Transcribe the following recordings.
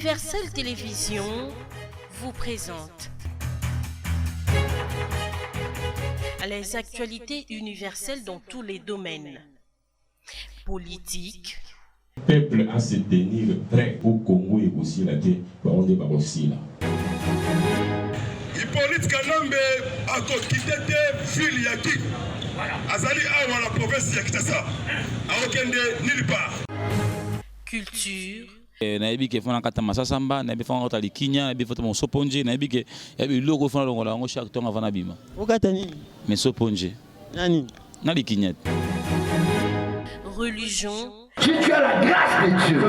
Universel Télévision vous présente les actualités universelles dans tous les domaines. Politique. Le peuple à se tenir prêt au Congo et aussi la terre, on est aussi là. Hippolyte Kanambe a quitté ville Yaki. Azali a la province de Kinshasa. A aucun nulle part. Culture. Naibi ke fona kata masasamba naibi fona kata likinya naibi fona soponje naibi ke yabi logo fona longola ngo chaque temps avant bima okata nini mais soponje nani na likinya Religion. Si tu as la grâce de Dieu,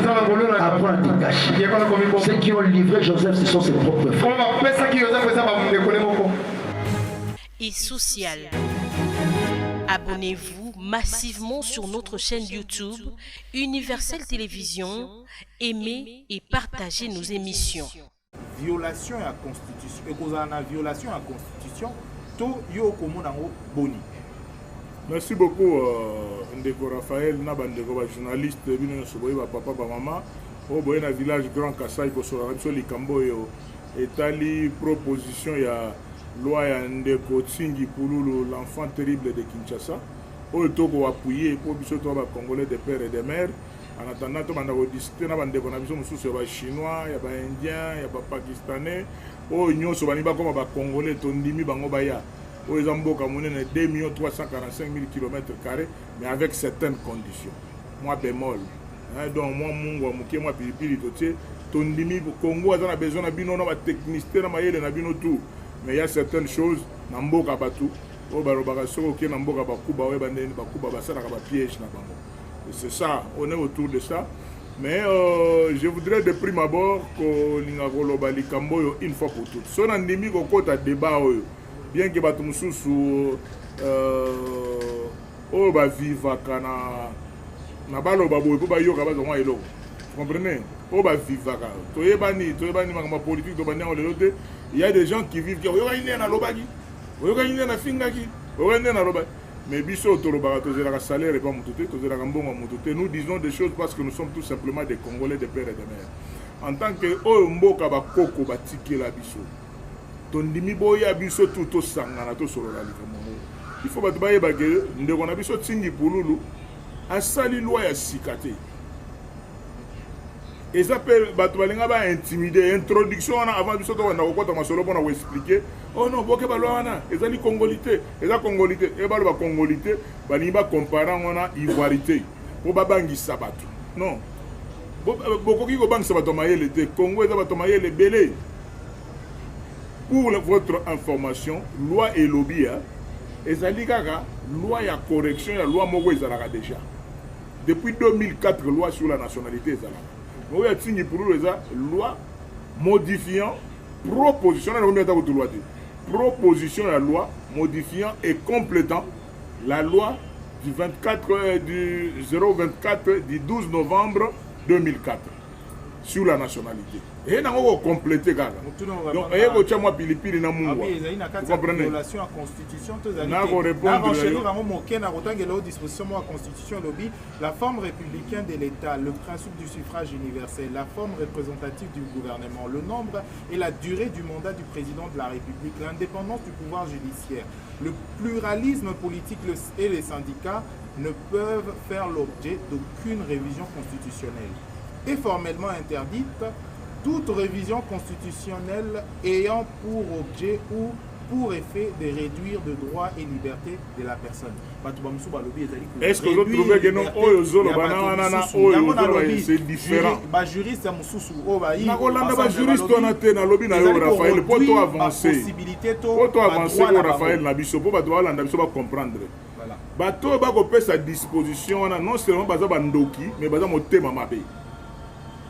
apprends à te cacher. Ceux qui ont livré Joseph, ce sont ses propres frères. Et social. Abonnez-vous massivement sur notre chaîne YouTube Universel Télévision, aimez et partagez nos émissions. Violation à la Constitution, et cause de la violation à la Constitution, tout yo komonango boni. Merci beaucoup, Ndeko Raphaël, Nabandeko, journaliste, Bino Soboy, papa, maman, au Boyena village Grand Kassai, Kosorabiso, Likambo, Etali, proposition, il y a loi Ndeko Tsingi Pouloulou, l'enfant terrible de Kinshasa, au Togo appuyé pour bisoto Congolais des pères et des mères. En attendant, tout le monde a discuté, il y a des Chinois, il y a des Indiens, il y a des Pakistanais, au Union Sobaniba comme des Congolais, Tondimi, Bangobaya. Aux Zamboka, on est 2 345 000 km², mais avec certaines conditions. Moi, bémol. Donc, moi, pilipili, Tondimi, Congo, on a besoin de technicité, mais il y a certaines choses, Namboka Batou, c'est ça, on est autour de ça. Mais je voudrais de prime abord que l'Ingagoloba Likambo une fois pour toutes. Son endémique au côté débat, bien que Batumsusu ba viva kana na balo babo pour ba yoka ba zonwa elo. Vous comprenez? Ba viva ka. Toyebani ma politique to banya le lote. Il y a des gens qui vivent qui yoka ine na lobaki. Yoka ine na fingaki. Yoka ine na lobaki. Mais biso tolobaka tozela salaire et pas mututé, tozela mbongo mututé. Nous disons des choses parce que nous sommes tout simplement des Congolais de père et de mère. En tant que mboka ba koko ba tikela biso. Tondimi boya biso tout sangana to solo la likamono. Il faut battre baye bagé ndeko na biso Tsingi Pouloulou asali loi ya sikate. Et ça peut battre balinga ba intimider introduction avant biso to na kokota masolo pona ko expliquer. Oh non, boke ba loi wana ezali congolité, eza congolité e ba congolité balinga comparant wana ivoirité. Po babangisa bato. Non. Bokoki ko bangisa bato mayele te Congo eza bato mayele belé. Pour votre information, loi et lobby, et loi et correction, la loi Mogo Ezalaka déjà. Depuis 2004, loi sur la nationalité Ezalaka. Nous avons signé pour nous loi modifiant, proposition de la loi modifiant et complétant la loi du 024 du 12 novembre 2004 sur la nationalité. Et nous avons complété. Donc, nous avons pilipili na mungu. Vous comprenez? Violation à la Constitution. La forme républicaine de l'État, le principe du suffrage universel, la forme représentative du gouvernement, le nombre et la durée du mandat du président de la République, l'indépendance du pouvoir judiciaire, le pluralisme politique et les syndicats ne peuvent faire l'objet d'aucune révision constitutionnelle. Est formellement interdite toute révision constitutionnelle ayant pour objet ou pour effet de réduire de droits et libertés de la personne. Est-ce que vous trouvez que non, c'est différent? Juriste, Raphaël, pour toi avancer, Raphaël, pour comprendre. Bato ba sa disposition non seulement baza bandoki mais baza motema mabe.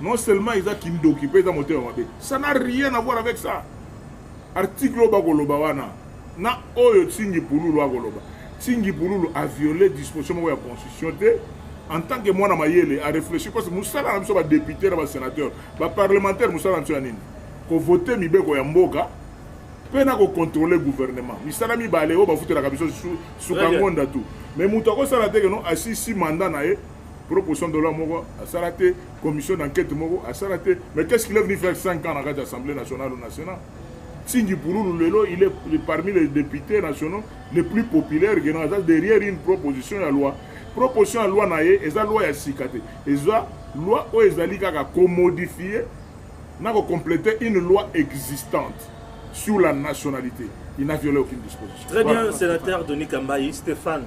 Non seulement ils ont kindoki mais baza motema mabe. Ça n'a rien à voir avec ça. Article ba koloba wana na oyo Tsingi Pouloulou akoloba. Tsingi Pouloulou a violé disposition de la constitution en tant que moi na mayele a réfléchi parce que musala na biso ba député na ba sénateur, ba parlementaire musala na biso nini. Ko voter mibeko ya mboka pena ko contrôler le gouvernement. Misala mi balé o ba futela ka biso sous kangonda tout. Mais muto ko sala te que non assis mandat na e proposition de loi moko asala te commission d'enquête moko asala te. Mais qu'est-ce qu'il est venu faire 5 ans dans l'Assemblée nationale ou nationale? Singhi Pouloulou Lelo, il est parmi les députés nationaux les plus populaires derrière une proposition de loi. Proposition de loi naie, et ça loi ya sikate. Et ça loi o ezali kaka modifier, n'a compléter une loi existante sur la nationalité. Il n'a violé aucune disposition. Très bien, sénateur Denis Kambayi, Stéphane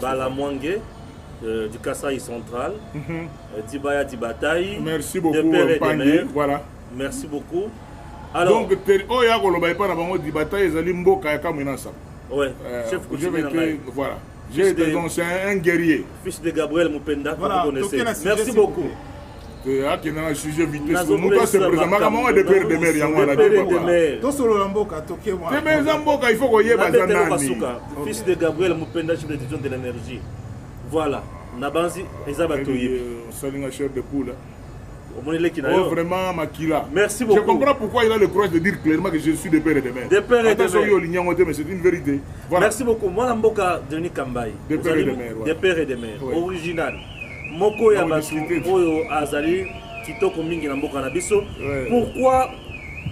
Balamwangue du Kasaï central, Dibaya Dibataï. Merci beaucoup, Pangui. Voilà. Merci beaucoup. Alors, donc, oh ya koloba pas na bango Dibataï ezali mboka ya kamunasa. Ouais, chef coutumier. Voilà. J'ai des c'est un guerrier. Fils de Gabriel Mupenda, voilà, vous connaissez. Merci beaucoup. Qui est dans un sujet vitesse. Nous pas se présenter. Comment de père de mère yango la de to solo mboka toke moi. C'est mes mboka il faut qu'on y ait bazanani. Fils de Gabriel Mupenda, chef de division de l'énergie. Voilà. Nabanzi Ezabatoye. Salinga chef de poule. Oh, vraiment Makila. Merci beaucoup. Je comprends pourquoi il a le courage de dire clairement que je suis de père et de mère. De père et de mère. Mais c'est une vérité. Voilà. Merci beaucoup. Moi, Mboka Denis Kambayi. De père et de mère. De père et de mère. Original. Moko ya basu oyo azali kitoko mingi na mboka na biso. Pourquoi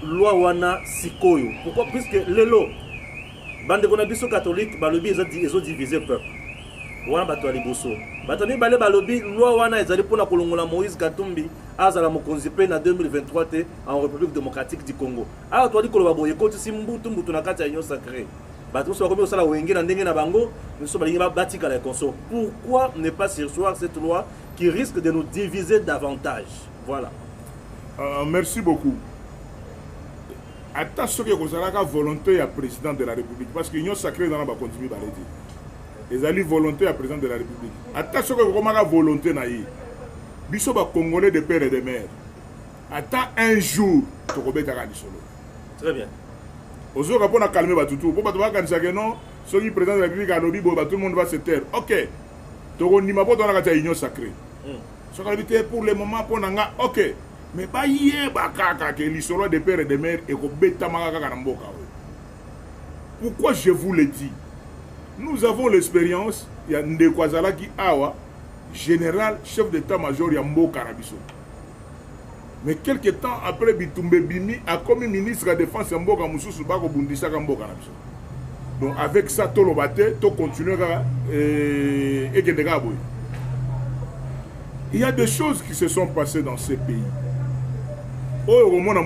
loi wana sikoyo? Pourquoi puisque lelo bande kona biso catholique balobi ezo diviser peuple. Wana bato aliboso. Bato mi balé balobi loi wana ezali pona kolongola Moïse Katumbi azala mokonzi pe na 2023 te en République démocratique du Congo. Ah toi di koloba boye ko ti simbutu mbutu na kati ya union sacrée. Bato so komi osala wenge na ndenge na bango, nous sommes balingi batika la conso. Pourquoi ne pas surseoir cette loi qui risque de nous diviser davantage? Voilà. Merci beaucoup. Attention que vous avez la volonté à président de la République parce que l'union sacrée dans la continue à l'aider. Ils ont volonté à président de la République. Attention que vous avez la volonté naïe. Biso ba Congolais de père et de mère. Attends un jour, tu vas être solo. Très bien. Aux autres, on a calmé tout. Pour pas que non, ceux qui président de la République à l'objet, tout le monde va se taire. Ok. Donc on n'y m'a pas dans la union sacrée. Ce qu'on a dit pour le moment, pour nanga, ok. Mais pas hier, bakaka que l'histoire de père et de mère et que bêta magaka namboka. Pourquoi je vous le dis? Nous avons l'expérience. Il y a Ndekwazala qui awa. Général, chef d'état-major Yambo Karabiso. Mais quelques temps après, Bitumbe Bimi a commis ministre de la Défense Yambo Kamoussou Bako Bundisa Kambo Karabiso. Donc avec ça, tout le bâté, tout continue et il y a des choses qui se sont passées dans ces pays. Oh, au monde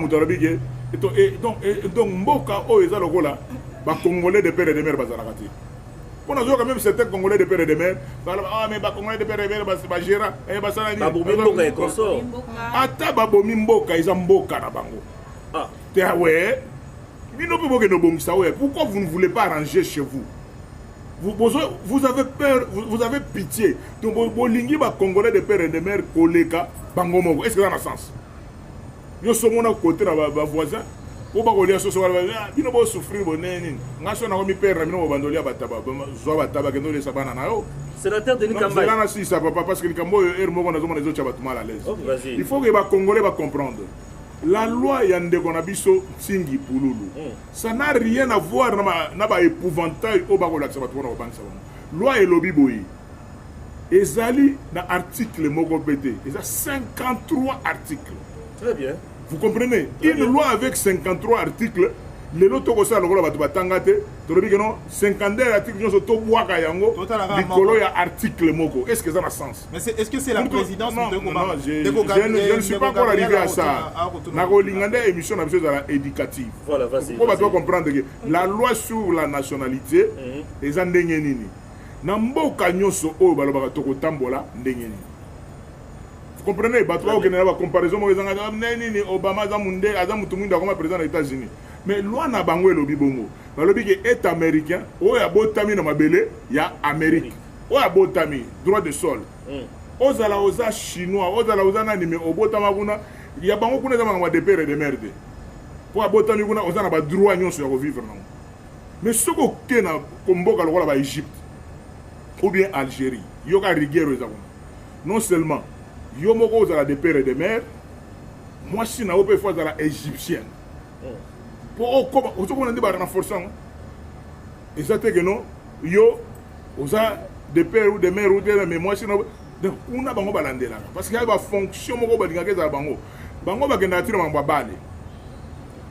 et donc Mboka, oh, ils ont là, les Congolais de père et de mère Bazarakati. On a quand même certains Congolais de père et de mère. Ah, mais les Congolais de père et de mère, c'est Gérard. Mboka est consort. Ata Babomi Mboka, ils ont Mboka na bango. Ah. Pourquoi vous ne voulez pas arranger chez vous? Vous avez peur, vous avez pitié. Donc, les Congolais de père et de mère, Koleka, Bangomo. Est-ce que ça a un sens? Nous sommes à côté de nos voisins. Pour pas que les gens souffrent, sénateur Denis Kambayi. Il faut que les Congolais comprennent. La loi Yandekonabiso Singi Pouloulou, ça n'a rien à voir avec l'épouvantail au Bagola. Loi et lobby boy. Ezali dans l'article Mogobete. Il y a 53 articles. Très bien. Vous comprenez? Une loi avec 53 articles, les lotos comme ça, le rôle va t'engager. Tu dis que non, 52 articles, nous sommes tous bois yango. Nicolo y a article moko. Est-ce que ça a sens? Mais est-ce que c'est la présidence? Non, je ne suis pas encore arrivé à ça. Nakolingande émission éducative. Voilà, vas-y. Pour pas comprendre que la loi sur la nationalité, les andengeni. Namboka nyoso o balobaka toko tambola ndengeni. Vous comprenez? Il y a une comparaison. Obama a président des États-Unis. Mais loi n'a pas de lobby. Le lobby est américain. Il y a Botami dans ma belle. Il y a Amérique. Il y a Botami, droit de sol. Aux chinois, aux animés, aux Botamaguna. Il y a beaucoup de pères et de mères. Pour Botami, on a droit de vivre. Mais ce qui est comme Égypte ou bien Algérie, il y a rigueur. Non seulement. Yomoko zala de père et de mère, moi si na ope fois zala égyptienne. Pour comment on dit bah renforçant. Et ça fait que non, yo osa de père ou de mère ou de mais moi si na donc kuna bango balandelaka parce que y a ba fonction moko balingaka ezala bango bango bakendaka tina mambo ya bale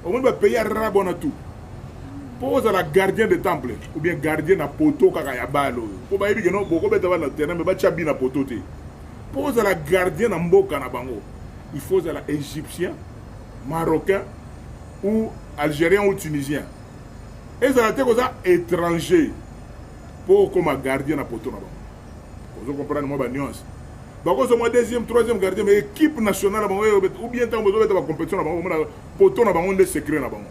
omoni bapays ya rabo na tout mpo ozala gardien de temple ou bien gardien na poto kaka ya bale oyo mpo bayebi keno bokobeta bana terrain me batya bi na poto te mpo ozala gardien na mboka na bango il faut ozala égyptien marocain ou algérien ou tunisien ezala te koza étranger mpo okoma gardien na poto na bango ozo comprendre moi ba nuance bako moi deuxième troisième gardien mais équipe nationale bango ou bien tant bozo beta ba compétition na bango na poto na bango nde secret na bango.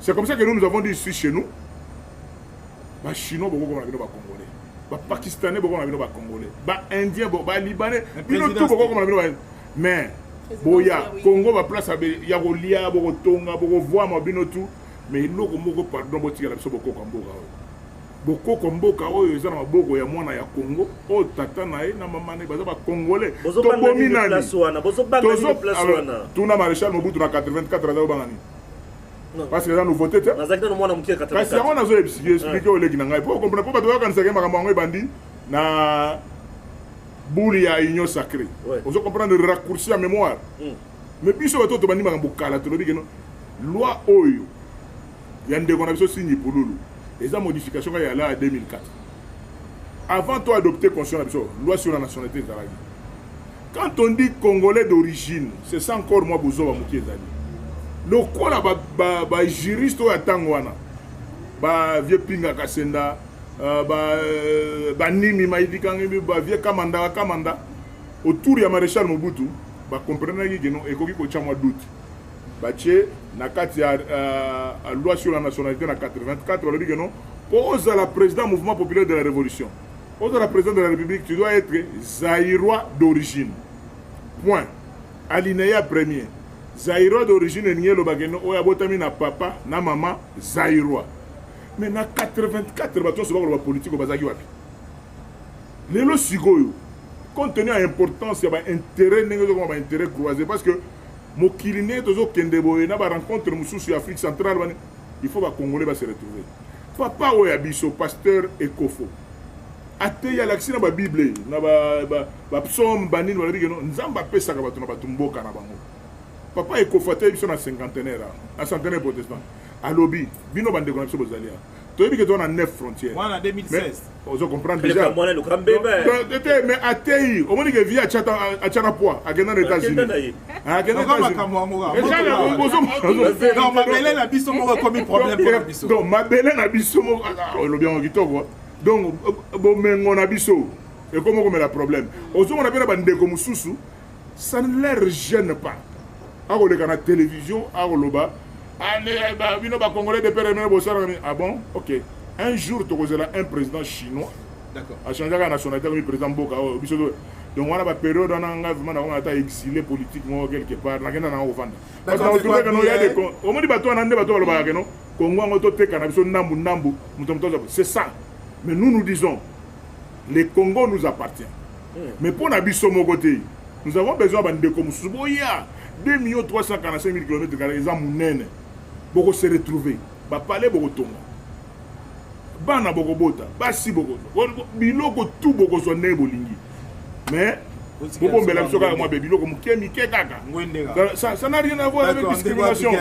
C'est comme ça que nous avons dit ici chez nous ba chinois boko ko na bino ba congolais ba pakistanais boko na bino ba congolais ba indien boko ba libanais bino tout boko ko na bino ba mais boya Congo ba place ya kolia boko tonga boko voir ma bino tout mais loko moko pardon botika la biso boko ko mboka boko komboka oyo eza na maboko ya mwana ya Congo o tata na ye na mama na baza ba congolais to bomina ni bozo place wana tuna maréchal Mobutu na 84 aza bangani parce que là nous voter na zakita no mwana mkia 84 parce que on a zo expliquer au leki na ngai pour comprendre pour bato bakanisa ke makambo yango ebandi na bouli ya union sacrée ozo comprendre le raccourci à mémoire mais biso bato to bandi makambo kala to lobi keno loi oyo ya ndeko na biso signé pululu les modifications qu'il y a là en 2004. Avant toi d'adopter constitution, loi sur la nationalité, quand on dit Congolais d'origine, c'est ça encore moi besoin de Mouké Zali. Le quoi là, bah juriste ou attangwana, bah vieux pinga kasenda, bah nimi maïdikangi, bah vieux kamanda, autour il y a maréchal Mobutu, bah comprenez que non, et qu'on peut chamwa doute. Baché nakati ya loi sur la nationalité na 84 on dit que non pose à la président mouvement populaire de la révolution pose à la présidente de la République tu dois être zaïrois d'origine point alinéa premier zaïrois d'origine nié lo bageno oya botami na papa na maman zaïrois mais na 84 bato so ba politique bazaki wapi lelo sikoyo compte tenu à l'importance ya ba intérêt ndenge ko ba intérêt croisé parce que Mokiline tozo kendeboye na ba rencontre mususu Afrique centrale il faut ba congolais ba se retrouver papa oya biso pasteur Ekofo ate ya l'accès na ba bible na ba psaume banini ba bigeno nzamba pesa ka bato na batumboka na bango papa Ekofo ate biso na cinquantenaire na centenaire protestant alobi bino bande ko na biso bozalia to yebi que toi na 9 frontières en 2016 ozo comprendre déjà mais atei au moins que via achana poa agenda aux États-Unis agenda non mabele na biso moko comme problème pour biso donc mabele na biso moko lo bien kitoko donc bomengo na biso et comment comme la problème ozo on appelle bande ko mususu ça ne leur gêne pas a ko le kana télévision a ko loba bino ba congolais de père et ah bon ok un jour tu auras un président chinois d'accord a changé la nationalité comme président Boka donc on a ba période on a vraiment on a exilé politiquement quelque part na kena na ovanda parce que on trouve que non il y a des au moins bato na bato ba que non Congo ngo to teka na biso ndambu c'est ça mais nous disons le Congo nous appartient mais pour na biso mo côté nous avons besoin de comme Suboya 2 345 000 km les amunene boko se retrouver ba parler boko tonga bana boko bota basi boko biloko tout boko sonné bolingi mais boko mbela biso kaka moi biloko mukemi ke kaka ça n'a rien à voir avec discrimination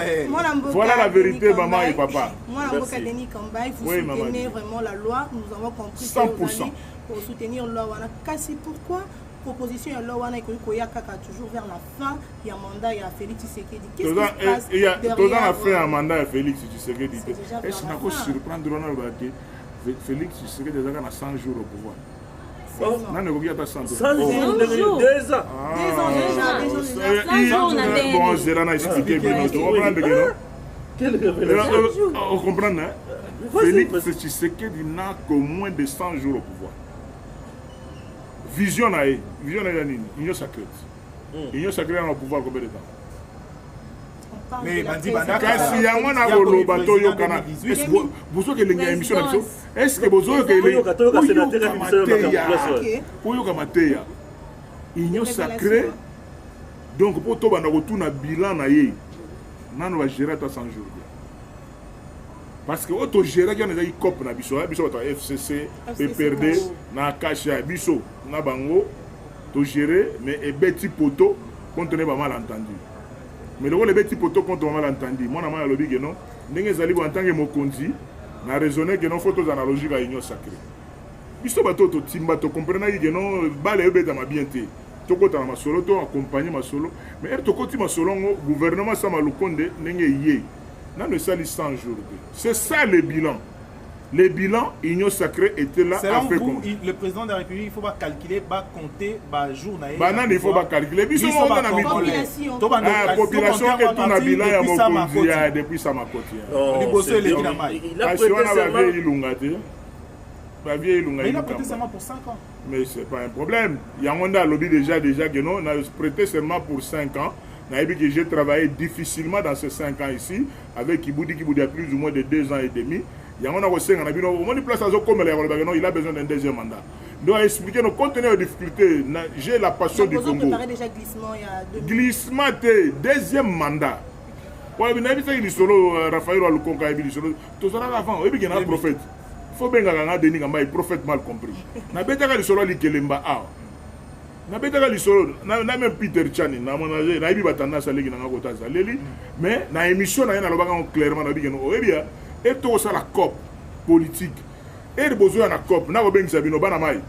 voilà la vérité maman et papa moi la Mboka Denis Kamba il faut soutenir vraiment la loi nous avons compris 100% pour soutenir la loi kasi pourquoi proposition ya loi wana ikoya kaka toujours vers la fin ya mandat ya Félix Tshisekedi qu'est-ce qui se passe il y a tout dans la fin ya mandat ya Félix Tshisekedi est-ce qu'on peut surprendre on va dire Félix Tshisekedi déjà dans 100 jours au pouvoir non ne regarde pas 100 jours 2 ans bon c'est là na expliquer bien on comprendre que on comprend Félix Tshisekedi n'a que moins de 100 jours au pouvoir vision na nini union sacrée union sacrée na pouvoir combien de temps mais bandi banda kasi yango na koloba to yokana bozo ke lenga émission na biso est-ce que bozo ke lenga oyoka mateya union sacrée donc pour to banda kotuna bilan na ye nano va gérer ta 100 jours parce que auto gérer qui a des cop na biso biso ta FCC PPRD na Kasha biso na bango to gérer mais et petit poteau contre ne pas malentendu. Mais le petit poteau contre malentendu. Moi na ma lobi que non, ndenge zali en tant que mokonzi na raisonner que non photos analogiques à union sacrée. Biso bato to timba to comprendre que non bale ebeta ma bien té. To kota na masolo to accompagner masolo, mais to koti masolo gouvernement sama lukonde ndenge yé. Na ne sali 100 jours. C'est ça le bilan. Le bilan, Union Sacrée était là. Selon vous, le président de la République, il ne faut pas calculer, pas compter, pas jour. Non, il ne faut pas calculer. Il faut pas calculer. La population est tout dans le bilan depuis Samakoti. Il a prêté serment. Mais il a prêté serment pour 5 ans. Mais ce n'est pas un problème. Yangonda a lobby déjà que non, on a prêté serment pour 5 ans. J'ai travaillé difficilement dans ces 5 ans ici, avec Kiboudi a plus ou moins de 2 ans et demi. Il y a besoin d'un deuxième mandat. Il doit expliquer nos contenus de difficultés. J'ai la passion du Congo. Déjà glissement il y a 2 glissement, deuxième mandat. Raphaël Alukonka, tout ça avant, il y a un prophète. Il faut bien que Denis Gamba est prophète mal compris. Na betaka lisolo likelemba a. Na betaka lisolo na même Peter Chani na monager na ibi batanda saleki na ngota saleli mais na émission na lobaka clairement na bigeno obia et tout ça la COP politique et le besoin na COP na ko bengisa bino bana mai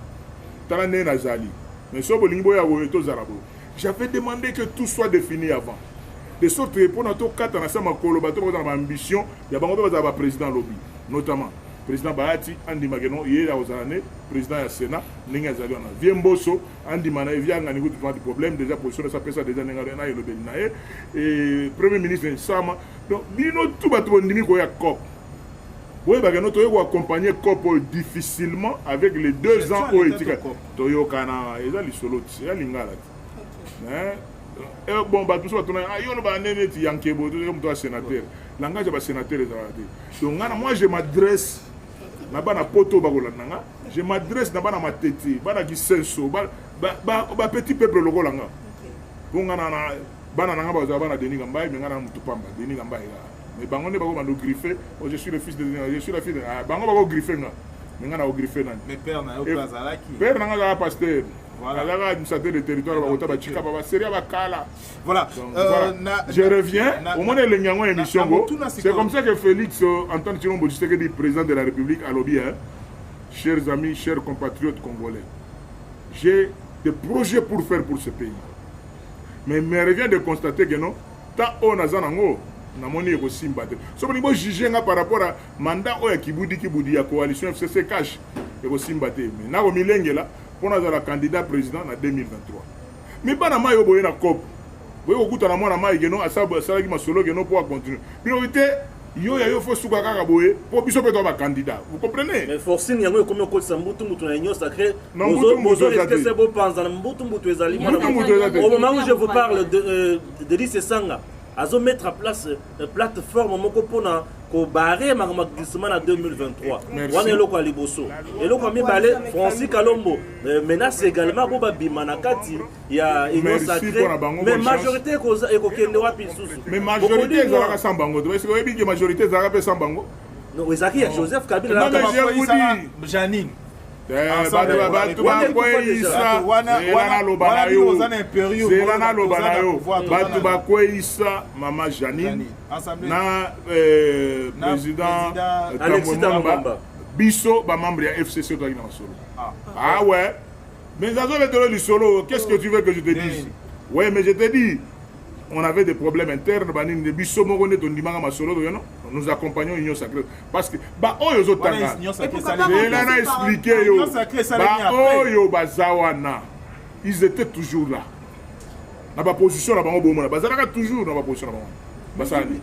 tala ne na zali mais so bolingo ya ko to zarabo. J'avais demandé que tout soit défini avant de sorte que pour notre quatre na sama kolo bato dans ambition ya bango ba za ba président lobby notamment président Bahati Andi Mageno hier à Ozane président du Sénat ninga zaliona Viemboso Andi Mana via ngani ko du problème déjà position de sa personne déjà ninga na le belinae et premier ministre Sama donc bino tout bato ndimi ko ya COP. Oui, parce que nous devons accompagner COP difficilement avec les 2 ans où il y a Toyo Kana et là les solos c'est là l'ingala. Et bon bah tout ça tu as yo ba nene ti yankebo comme toi sénateur. Langage ba sénateur est donc moi je m'adresse na bana poto bakola nanga, je m'adresse na bana matete, bana kisenso, ba petit peuple lokola nga. Bon ngana na bana nanga ba bana Denis Gamba mais ngana mutu pamba Denis Gamba mais bango ne bako mando griffer je suis le fils de je suis la fille de bango bako griffer nga mais ngana o griffer nan mais père na yo kazala ki père nanga za pasteur voilà la administrateur de territoire ba ba chika ba seria ba kala voilà je reviens au moins le nyango émission go c'est comme ça que Félix Antoine Tshilombo Tshisekedi président de la République à lobby chers amis chers compatriotes congolais j'ai des projets pour faire pour ce pays mais me revient de constater que non tant on a zanango na moni ko simba te so bo juger nga par rapport à mandat o ya Kibudi ya coalition FCC cash e ko simba te mais na ko milengela pour na za candidat président en 2023 mais bana mayo boye na COP boye ko kuta na mwana mai geno asaba sala ki masolo geno pour continuer priorité yo ya yo faut suka kaka boye pour biso peto ba candidat vous comprenez mais forcing yango comme ko sambutu mutu na union sacrée bozo est-ce que c'est beau penser mbutu ezali au moment où je vous parle de Lise Sanga à mettre en place une plateforme mokopona ko barrer glissement en 2023. On est loko liboso. Et loko mi balé Francis Kalombo menace également ko ba bimanakati ya union sacrée. Mais majorité ko kende wapi susu. Mais majorité ezalaka sambango. Est-ce que ebi majorité ezalaka sambango? Non, ezaki ya Joseph Kabila la Janine. Maman Janine na président Alexis Tambamba biso ba membre ya FCC to na solo ah ouais mais ça le du solo qu'est-ce que tu veux que je te dise ouais mais je te dis on avait des problèmes internes banine de biso moko ne to ndimanga masolo to nous accompagnons Union Sacrée parce que ba oyo zo tanga elle a expliqué yo ba oyo bazawana ils étaient toujours là na ba position na bango bomona bazalaka toujours na ba position na bango.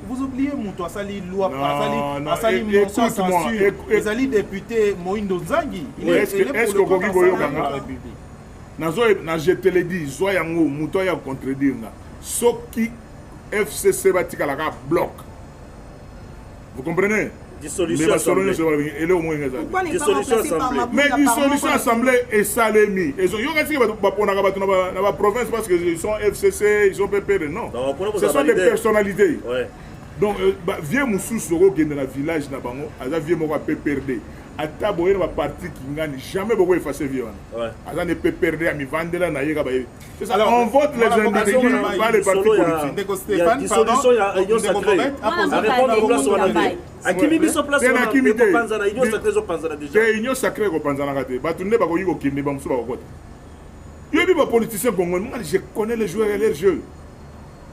Vous oubliez Moutou Asali loi Asali motion censure les alliés députés Moindo Zangi est-ce que koki boyo kanga nazo na je te le dis zo yango Moutou ya contredire na soki FCC batika la bloc. Vous comprenez? Dissolution assemblée. Mais dissolution assemblée et salemi. Ils ont la province parce qu'ils sont FCC, ils sont PPR. Non. Ce sont des personnalités. Donc, vieux Moussou Soro qui est dans le village, vieux Moura PPRD. ata boye na parti kingani jamais beaucoup effacer vie wana aza ne peut perdre à mi vandela na yeka ba c'est ça on vote les individus pas les partis politiques il y a dissolution ya union sacrée à répondre au place wana akimi biso place wana ko panza na union sacrée zo panza déjà c'est union sacrée ko panza na kate ba tunde ba ko yiko kinde ba musuba ko kota yo bi ba politicien congolais moi je connais les joueurs et leurs jeux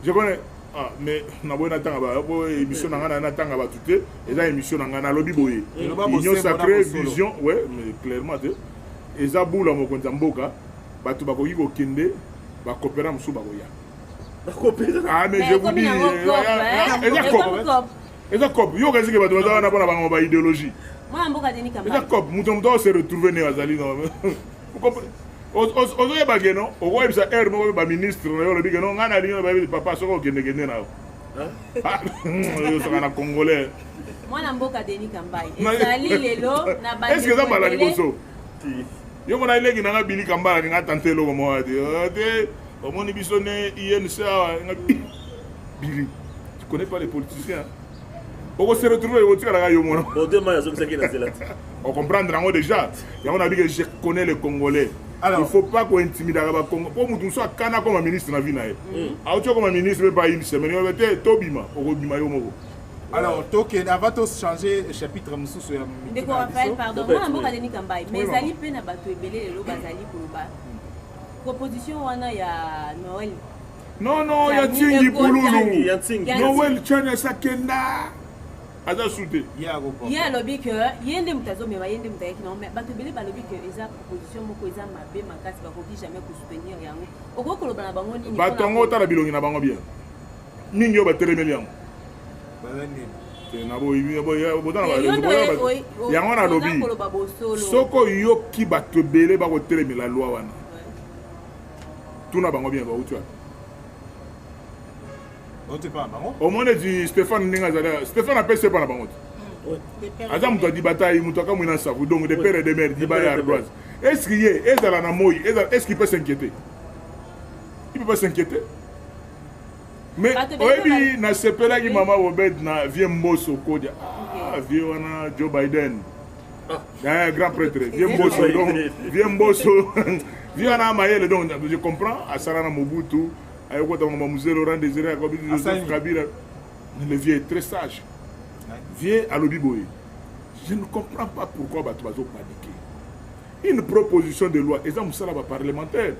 je connais. Ah, mais na boy na tanga ba émission na ngana na tanga ba tuté eza émission na ngana lobi boye union sacrée vision ouais mais clairement eza bula mo konza mboka batu ba ko yiko kende ba coopérer musu ba ko ya ah mais je vous dis eza cop yo kazi ke batu ba na pona ba idéologie moi mboka deni kamba eza cop muto se retrouver ne azali non ozoye bageno okoyebisa aire moko ba ministre na yo lobi ke no ngana lingo ba papa soko okende na yo soka na congolais mwana mboka Denis Kambai ezali lelo na ba est-ce que eza mbala liboso yo mona ileki nanga bili kambala nga tante eloko moko te omoni biso ne INC bili tu connais pas les politiciens on se retrouve au tir à Yomona. On comprend déjà. Je connais les Congolais. Alors, il ne faut pas qu'on intimide les Congolais. Pour nous, soit Kana comme ministre dans la vie. Alors, comme ministre, pas une semaine. Tobima, alors, avant de changer le chapitre, pardon, moi, je suis Kambai. Mais Zali peut n'a pas tué le Bazali pour le bas. Proposition, on a Noël. Non, il y a Tingi Pouloulou. Noël, Tchana Sakenda. Aza soute. Il y a lobby que yende mutazo mais yende mutaki non mais bato belé ba lobby que eza proposition moko eza mabe makasi ba koki jamais ko soutenir yango. Oko koloba na bango nini. Batongo tala bilongi na bango bien. Mingi yo ba telemeli yango. Te na boyi bodana ba. Yango na lobby. Soko yo ki bato belé ba ko telemela loi wana. Tuna bango bien ba utua. Au moins dit Stéphane Stéphane appelle c'est pas la banque. Azam doit dire bataille mutaka mwina savu donc des pères et des mères dit bataille ardoise. Est-ce qu'il est dans la moyi est-ce qu'il peut s'inquiéter? Il peut pas s'inquiéter. Mais oyebi na sepela ki mama Obed na vie mboso kodia. Ah vie wana Joe Biden. Un grand prêtre vie mboso donc vie mboso vie wana mayele donc je comprends Asarana Mobutu. Le vieux est très sage. Vieux à l'obiboé. Je ne comprends pas pourquoi Batuazo paniquer. Une proposition de loi, et ça, c'est parlementaire.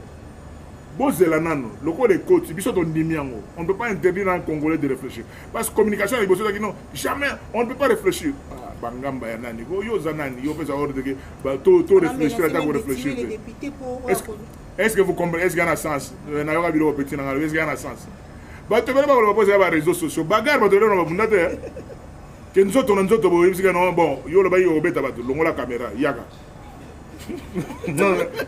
On ne peut pas interdire un Congolais de réfléchir. Parce que communication, jamais, on ne peut pas réfléchir. Bangamba yanani, yo zanani, yo pesa ordre que to réfléchir à ta réfléchir. Est-ce que vous comprenez? Est-ce qu'il y a un sens? Est-ce qu'il y a un sens? Bah tu peux pas poser sur les réseaux sociaux. Bagarre, bah tu peux pas bundate. Que nous autres bon, yo le bail au bêta bah tu la caméra, yaga.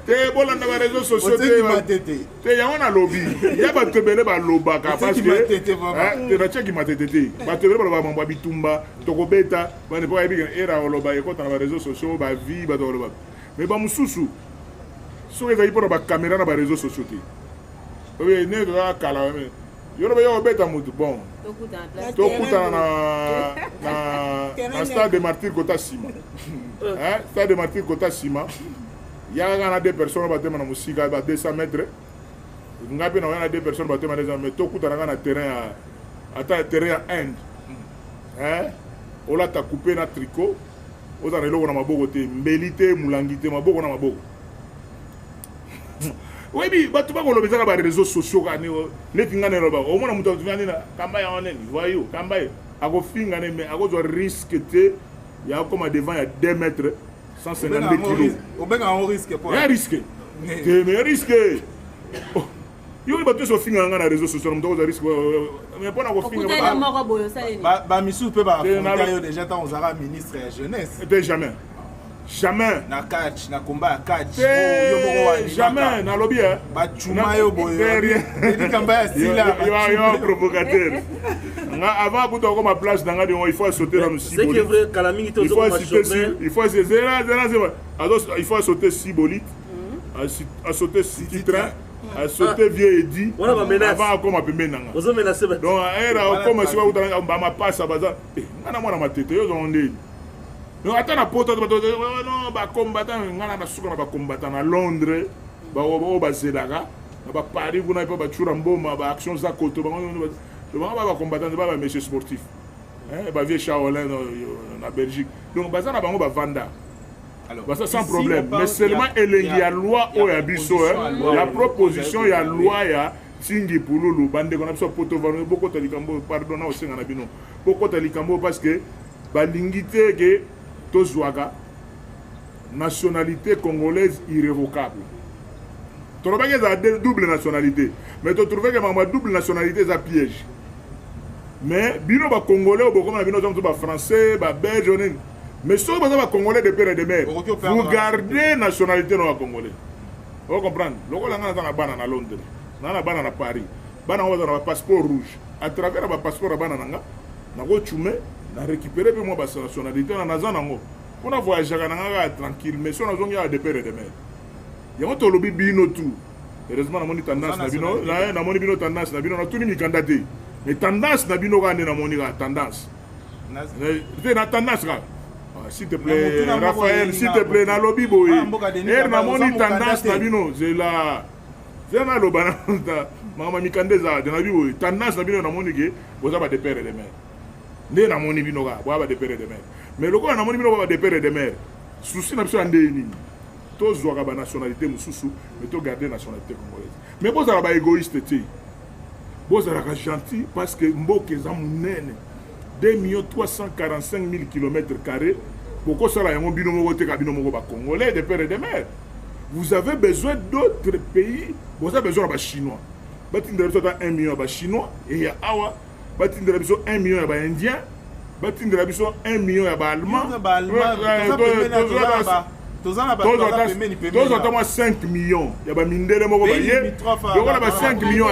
T'es bon dans les réseaux sociaux. T'es y a un lobby. Y a pas te belé bah loba parce que t'es la tchèque qui m'a tété. Bah tu peux pas bah mon bitumba, toko bêta, bah ne pas y bien era au loba et quand dans les réseaux sociaux bah vie bah dans le loba. Mais bah mususu. Si vous avez une caméra dans les réseaux sociaux, vous avez une caméra. Vous avez une caméra. Bon. Vous avez un stade de martyr Kota Sima. Stade de martyr Kota Sima. Il y a des personnes qui ont musique à 200 mètres. Il y a des personnes qui ont 200 mètres. Vous avez un terrain à Inde. On a coupé un tricot. Vous avez un tricot. Mbelite, Moulangite, Maboko na Maboko. Oui, mais tu vas voir les réseaux sociaux. Les fingers ne pas. Au moins, on a dit Kambai en ligne. Voyez, Kambai. À vos fingers, mais à cause du risque, il y a comme devant, il y a 2 mètres, 152 kilos. On risque pas. Il y a risque. Mais risque. Il y a des gens qui ont des réseaux sociaux. On a risque. Mais pas dans vos fingers. Missou peut pas. Déjà, on aura ministre de la jeunesse. Jamais. Jamais. Na catch, na combat catch. Jamais. Na lobby. Bachuma yo boyo. Denis Kambai style. Il un provocateur. Avant que tu aies ma place dans il faut sauter dans le cibolite. C'est que vrai Kalami qui il faut sauter cibolite. À sauter citrin. À sauter vieux Eddy. Avant qu'on m'appelle Nanga. Vous avez menacé. Donc era comme si on ma passe à bazar. Ana moi na ma tête yo zonde. donc ata na poto non bacombattant ngana basuka na bacombattant na Londres bao bazelaka na baparis kuna mpe bacura mboma baaction za koto bango bacombattant ba bamessieur sportif bavie Shaolin na Belgique donc baza na bango bavanda ça sans problème mais seulement elengi ya loi oyo ya biso la proposition ya loi ya tingi pululu bandeko na biso poto vano bokota likambo pardon na osenga na bino bokota likambo parce que balingi te ke tozwaka nationalité congolaise irrévocable tolobaki eza double nationalité mais totrouve ke makambo ya double nationalité eza piège mais bino bacongolais oyo bokoma na bino oza moto bafrançais babelge onini mais soki baza bacongolais de père et de mère vous gardez nationalité na bacongolais o comprendre lokola nga naza na bana na Londres na na bana na Paris bana ngo baza na bapasseport rouge à travers na bapasseport ya bana na nga nakocume na récupérer mpe mwa banationalité na naza nango mpona voyageaka na nga kaka tranquille mais so nazongi awa de père et de mère yango tolobi bino tout heureusement namoni tendance na bino namoni bino tendance na bino natuni mikanda te mais tendance na bino kaka nde namoni kaka tendance te na tendance kaka s'il te plaît Raphaël s'il te plaît nalobi boye namoni tendance na bino zela naloba na makambo mikanda eza te nabi boye tendance na bino namoni ke boza ba de père et de mère nde namoni bino kaka boya ba de père et de mère mais lokola namoni bino boya ba de père et de mère souci na biso ya ndenge nini tozwaka banationalité mosusu mais togarde nationalité congolaise mais bozala baégoïste te bozalaka gentil parce que mboka eza monene 2 345 000 km². Bokosala yango bino moko te ka bino moko bacongolais de père et de mère. Vous avez besoin d'autres pays. Vous avez besoin de chinois. Batindela biso 1 million de chinois et ya awa batindela biso 1 million de indiens. Batindela biso 1 million de allemands. Tous ont 5 millions. Il y a mindele moko baye. Donc on a 5 millions.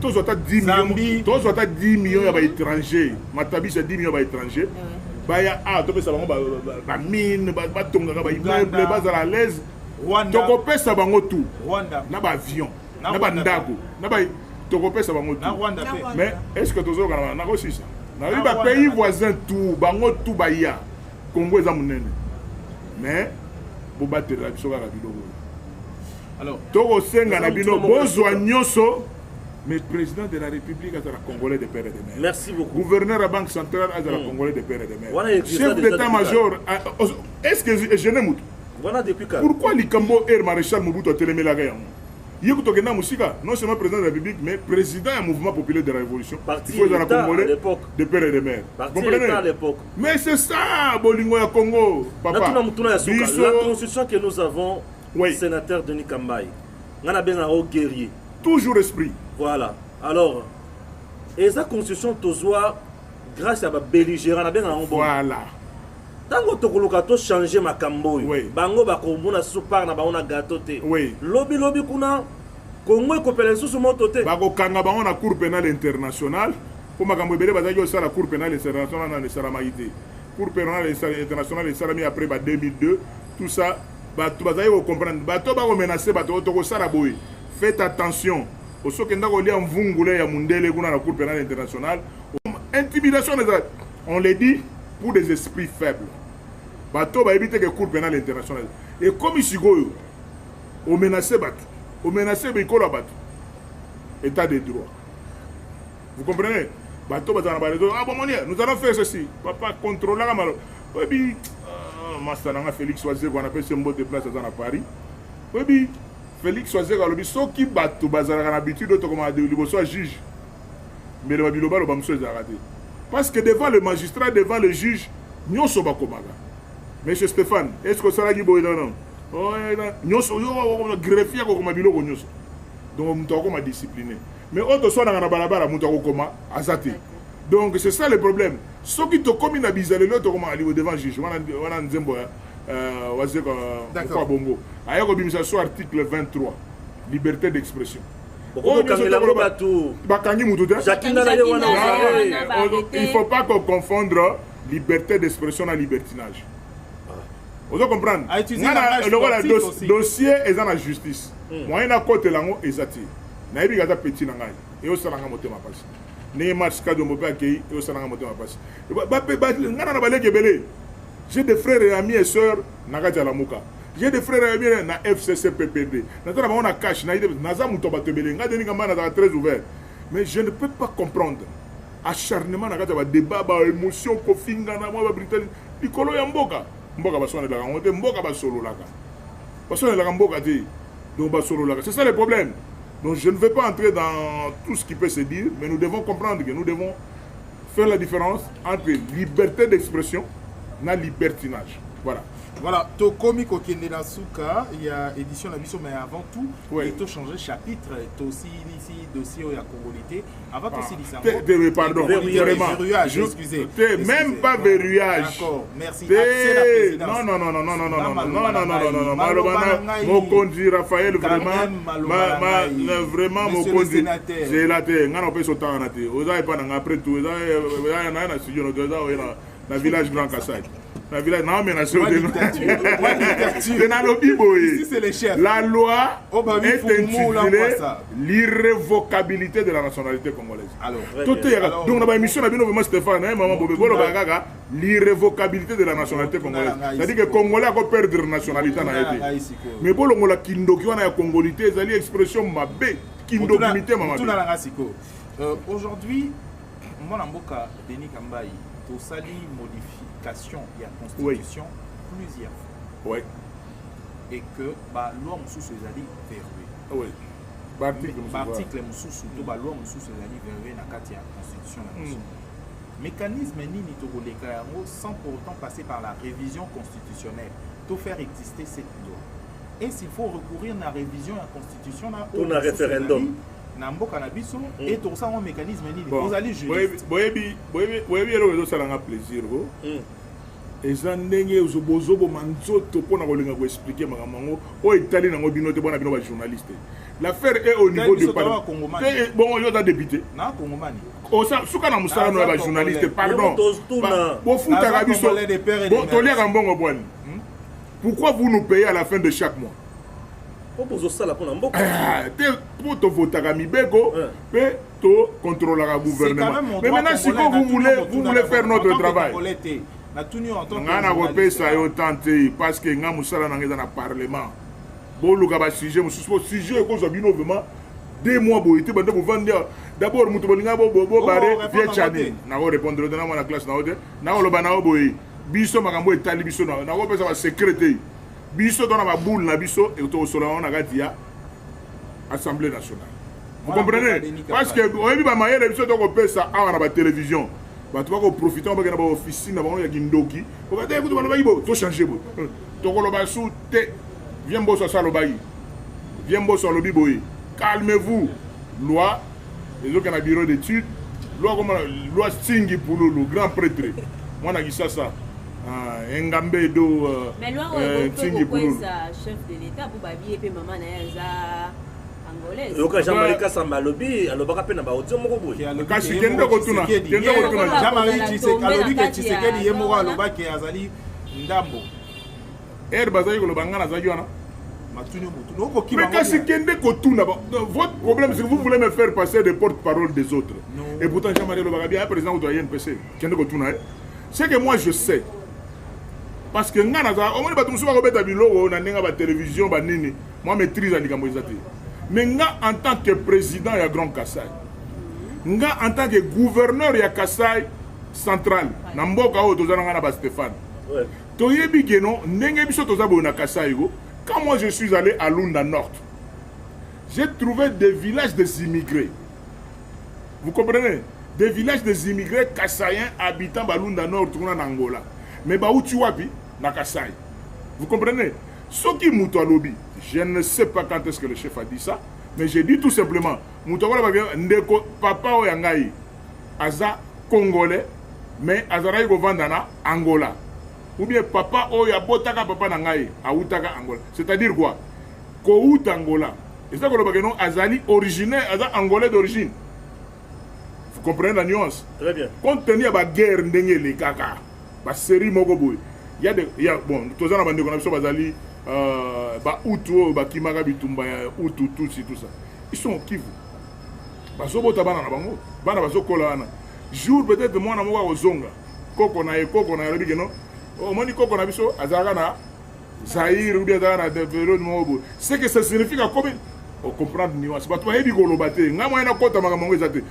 Tous ont 10 millions. Tous ont 10 millions d'étrangers. Matabi c'est 10 millions d'étrangers. Baya a to pesa bango ba mine ba tongaka ba immeuble ba à l'aise. To pesa bango tout. Na ba avion, na ba ndako, na ba to pesa bango tout. Mais est-ce que tozo kana na ko sisa? Na ba pays voisins tout, bango tout ba ya. Congo eza munene. Mais bo batela biso kaka biloko. Alors, toko senga na bino bozwa nyoso. Mais président de la République est congolais de père et de mère. Merci beaucoup. Gouverneur de la Banque centrale est congolais de père et de mère. Chef d'état-major, est-ce que je n'aime pas? Pourquoi l'Ikambo Air Maréchal Mobutu a télémé la guerre? Non seulement président de la République, mais président du mouvement populaire de la Révolution. Il faut être congolais de père et de mère. Vous comprenez? Mais c'est ça, Bolingo ya Congo, papa. La constitution que nous avons, sénateur Denis Kambaye, on a bien un guerrier. Toujours esprit. Voilà. Alors, et sa constitution, grâce à la belligérant, voilà. Tant que tu as changé ma cambo, bango bakomuna super na baona gâteau te. Lobby kuna Congo kopela sous moto te. Bako kanga bango na cour pénale internationale. Pour makambo bele bazaki au la cour pénale internationale na Saramaïté. Cour pénale internationale et Sarami après 2002, tout ça, tu bazaki comprendre. Bato bako menacer bato to sala boy. Faites attention. Au sokenda ko lia mvungule ya mundele kuna la cour pénale internationale. Intimidation on les dit pour des esprits faibles. Bato ba éviter que cour pénale internationale. Et comme ici goyo, on menace bato, on menace bikola bato. État de droit. Vous comprenez? Bato bazana ba ah bon nous allons faire ceci. Papa contrôler la malo. Oui, master nanga Félix Oazé qu'on appelle ce mot de place dans Paris. Oui, Félix Oazé alobi soki bato bazana na habitude to comme de liboso juge. Mais le babiloba le bamso ezarate. Parce que devant le magistrat, devant le juge, nous sommes pas comme ça. Monsieur Stéphane, est-ce que ça va dire non? Nous sommes greffiers comme un biloko nous. Donc nous sommes disciplinés. Mais autre soit dans la balabala, nous sommes comme azate. Donc c'est ça le problème. Ceux qui te comme une bizarre, l'autre comme aller devant le juge. On a un zembo, d'accord. Bongo. Ailleurs comme ça sur article 23, liberté d'expression. Il ne faut pas confondre liberté d'expression et libertinage. Vous comprenez? Le dossier est dans la justice. Moi, je suis côté de la justice. Je suis petit. Et je suis ne match cadre mo pa ki o sana mo tema passe ngana na baleke belé. J'ai des frères et amis et sœurs na kati la muka. J'ai des frères et amis na FCC PPD. Na tona on a cash na ide na za muto batebele nga deni ngamba na très ouvert. Mais je ne peux pas comprendre acharnement na kati ba débat ba émotion ko finga na moi ba Britannique likolo ya mboka. Mboka ba sona la ngote mboka ba solo laka. Ba sona la mboka ti. Donc ba solo laka. C'est ça le problème. Donc je ne vais pas entrer dans tout ce qui peut se dire, mais nous devons comprendre que nous devons faire la différence entre liberté d'expression et libertinage. Voilà. Voilà, Tokomi Kokendela Souka, il y a édition la mission, mais avant tout, oui. Il faut changer chapitre, il aussi ici dossier il y a congolité. Avant aussi dit ça. Pardon, verrouillage, excusez. Même pas verrouillage. D'accord, merci. Non, Mokonzi Raphaël, vraiment, Mokonzi. C'est la terre, on peut sauter en athée. Vous avez pas après tout, vous avez un village Grand Kassai. La village, non, mais ici c'est les chefs. La loi est intitulée l'irrévocabilité de la nationalité congolaise. Alors, donc, dans l'émission, on a vu Stéphane, l'irrévocabilité de la nationalité congolaise. C'est-à-dire que les Congolais ont perdu la nationalité. Mais pour le Kindoki, on a la congolité, c'est l'expression mabé. Kindokimité, aujourd'hui, mon amboka, Denis Kambaï, au sali modification de la constitution plusieurs fois. Oui. Et que bah loi mususu ezali verrouillé. Oui. Article mususu to ba loi mususu ezali verrouillé na kati ya constitution na biso. Mécanisme nini to koleka yango sans pour autant passer par la révision constitutionnelle to faire exister cette loi. Et s'il faut recourir à la révision de la constitution na pour un référendum. Namboka na biso et tout ça un mécanisme nini vous allez juriste boyebi elo ça nga plaisir go eza ndenge ozobozobo manzoto pona kolinga ko expliquer makambo o itali nango bino te bona bino ba journaliste l'affaire est au niveau du parlement bon yo da député na kongomani o sa suka na musala no ba journaliste pardon bo futa ka biso bo tolia ka mbongo bwana pourquoi vous nous payez à la fin de chaque mois? Pour te voter à Mibeko, pour contrôler le gouvernement. Mais maintenant, si vous voulez faire notre travail, on a repéré ça parce que nous sommes dans le Parlement. Bon, le sujet, sujet, vraiment 2 mois, d'abord, nous avons barré, nous avons répondu dans la classe, nous avons biso makambo etali biso na ko pesa ba secrétaire biso dans la boule na biso et to solo na gatia Assemblée nationale. Vous comprenez? Parce que oyebi ba mayele biso to ko pesa awa na ba télévision ba to ko profiter ba na ba officine na ba ya kindoki ko ba te ko ba yibo to changer bo to ko lo ba sou te viens bosso ça lo bayi viens bosso lo biboyi calmez-vous loi les autres na bureau d'études loi comme loi Singi pour le grand prêtre moi na gisa ça Engambe do mais loi chef de l'état pour babier pe maman na za angolaise yoka Jean-Marie Kasamba lobi alobaka pe na ba audio moko boye kasi kende ko tuna Jean-Marie alobi ke Tshisekedi ye moko alobaki azali ndambo bazali ko lobanga na zaki wana matuni mutu noko ki mais kasi kende ko tuna votre problème c'est que vous voulez me faire passer des porte-parole des autres et pourtant Jean-Marie lobaka bien président de l'INPC kende ko tuna c'est que moi je sais parce que ngana za omoni batu musuba ko beta biloko na nenga ba télévision ba nini moi maîtrise alikambo ezati mais nga en tant que président ya Grand Kassai nga en tant que gouverneur ya Kassai central na mboka o tozana ngana ba Stéphane toyebi geno ndenge biso tozabo na Kassai go quand moi je suis allé à Lunda Nord j'ai trouvé des villages des immigrés vous comprenez des villages des immigrés kassaïens habitant Balunda Nord tourna en Angola mais ba uti wapi na Kassai vous comprenez ce qui muto lobby je ne sais pas quand est-ce que le chef a dit ça mais j'ai dit tout simplement muto wala ba ndeko papa o yangai aza congolais mais azara ko vandana Angola ou bien papa o ya botaka papa na ngai autaka Angola c'est-à-dire quoi ko ut Angola et ça ko lo ba non azali originaire aza angolais d'origine. Vous comprenez la nuance? Très bien. Compte tenu de la guerre, les caca, la série Mogoboy, il y a bon, tous les gens qui ont bazali, Outou, Kimara Bitumba, Outou, tout ça. Ils sont au Kivu. bazobota bana na bango bana bazokola wana jour peut-être mwana moko akozonga koko na ye lobi ke non omoni koko na biso azalaka na Zaïre ou bien azalaka na période moko c'est que ça signifie comme on comprend nuance bato bayebi koloba te nga moyen nakota makambo yango eza te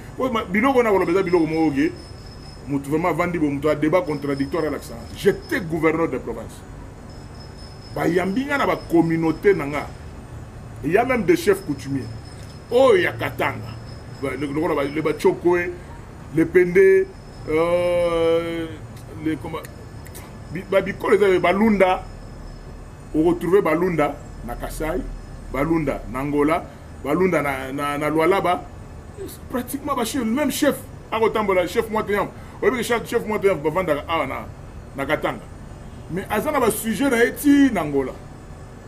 biloko na koloba eza biloko moko ke motu vraiment vandi bo motu a débat contradictoire à l'accent. J'étais gouverneur de province bayambi nga na bacommunauté na nga il y a même des chefs coutumiers oh ya Katanga le Bachokoe les Pende les comment babikolo eza Balunda on retrouve Balunda na Kasai Balunda na Angola Balunda na Lualaba pratiquement le même chef akotambola chef Moiteyam oyebi chef Moiteyam bavandaka awa na Katanga mais aza na basujet na ye ti na Angola